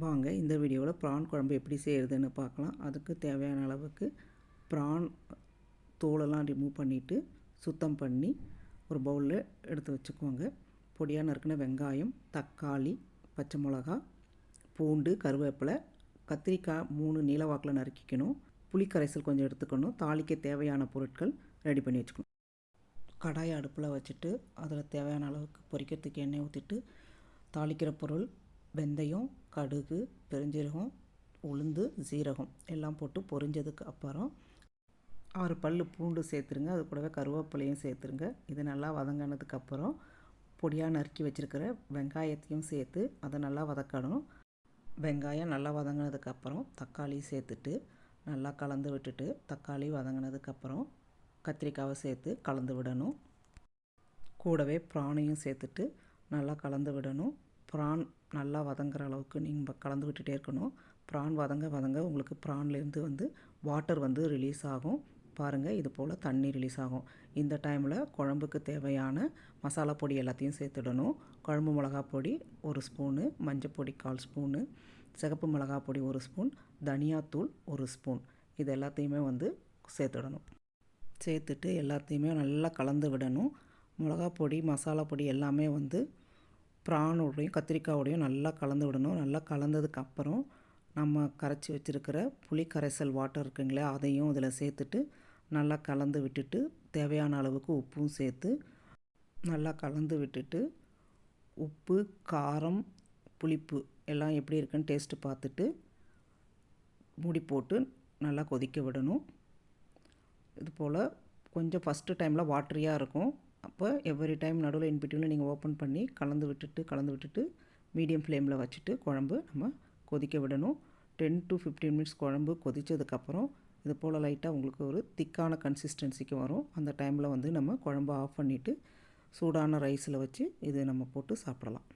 வாங்க இந்த வீடியோவில் ப்ரான் குழம்பு எப்படி செய்கிறதுன்னு பார்க்கலாம். அதுக்கு தேவையான அளவுக்கு ப்ரான் தோலெல்லாம் ரிமூவ் பண்ணிவிட்டு சுத்தம் பண்ணி ஒரு பவுலில் எடுத்து வச்சுக்கோங்க. பொடியாக நறுக்கின வெங்காயம், தக்காளி, பச்சை மிளகா, பூண்டு, கருவேப்பிலை, கத்திரிக்காய் 3 நீல வாக்கில் நறுக்கிக்கணும். புளிக்கரைசல் கொஞ்சம் எடுத்துக்கணும். தாளிக்க தேவையான பொருட்கள் ரெடி பண்ணி வச்சுக்கணும். கடாயை அடுப்பில் வச்சுட்டு அதில் தேவையான அளவுக்கு பொரிக்கிறதுக்கு எண்ணெய் ஊற்றிட்டு தாளிக்கிற பொருள் வெந்தயம், கடுகு, பெருஞ்சீரகம், உளுந்து, சீரகம் எல்லாம் போட்டு பொரிஞ்சதுக்கு அப்புறம் 6 பல் பூண்டு சேர்த்துருங்க. அது கூடவே கருவேப்பிலையும் சேர்த்துருங்க. இது நல்லா வதங்கினதுக்கப்புறம் பொடியாக நறுக்கி வச்சுருக்கிற வெங்காயத்தையும் சேர்த்து அதை நல்லா வதக்கணும். வெங்காயம் நல்லா வதங்கினதுக்கப்புறம் தக்காளி சேர்த்துட்டு நல்லா கலந்து விட்டுட்டு தக்காளி வதங்கினதுக்கப்புறம் கத்திரிக்காவை சேர்த்து கலந்து விடணும். கூடவே ப்ரானையும் சேர்த்துட்டு நல்லா கலந்து விடணும். ப்ரான் நல்லா வதங்குற அளவுக்கு நீங்கள் கலந்து விட்டுட்டே இருக்கணும். ப்ரான் வதங்க வதங்க உங்களுக்கு ப்ரான்லேருந்து வாட்டர் ரிலீஸ் ஆகும். பாருங்கள், இது போல் தண்ணி ரிலீஸ் ஆகும். இந்த டைமில் குழம்புக்கு தேவையான மசாலா பொடி எல்லாத்தையும் சேர்த்துடணும். குழம்பு மிளகா பொடி 1 ஸ்பூனு, மஞ்சப்பொடி 1/4 ஸ்பூனு, சிகப்பு மிளகா பொடி 1 ஸ்பூன், தனியாத்தூள் 1 ஸ்பூன், இது எல்லாத்தையுமே சேர்த்துடணும். சேர்த்துட்டு எல்லாத்தையுமே நல்லா கலந்து விடணும். மிளகா பொடி, மசாலா பொடி எல்லாமே ப்ரானோடையும் கத்திரிக்காயோடையும் நல்லா கலந்து விடணும். நல்லா கலந்ததுக்கப்புறம் நம்ம கரைச்சி வச்சுருக்கிற புளி கரைசல் வாட்டர் இருக்குங்களே, அதையும் அதில் சேர்த்துட்டு நல்லா கலந்து விட்டுட்டு தேவையான அளவுக்கு உப்பும் சேர்த்து நல்லா கலந்து விட்டுட்டு உப்பு, காரம், புளிப்பு எல்லாம் எப்படி இருக்குன்னு டேஸ்ட்டு பார்த்துட்டு மூடி போட்டு நல்லா கொதிக்க விடணும். இது போல் கொஞ்சம் ஃபஸ்ட்டு டைமில் வாட்டரியாக இருக்கும். அப்போ எவ்ரி டைம் நடுவில் இன்பிட்வீனில் நீங்கள் ஓப்பன் பண்ணி கலந்து விட்டுட்டு மீடியம் ஃப்ளேமில் வச்சுட்டு குழம்பு நம்ம கொதிக்க விடணும். 10 to 15 மினிட்ஸ் குழம்பு கொதித்ததுக்கப்புறம் இது போல் லைட்டாக உங்களுக்கு ஒரு திக்கான கன்சிஸ்டன்சிக்கு வரும். அந்த டைமில் நம்ம குழம்பு ஆஃப் பண்ணிவிட்டு சூடான ரைஸில் வச்சு இது நம்ம போட்டு சாப்பிடலாம்.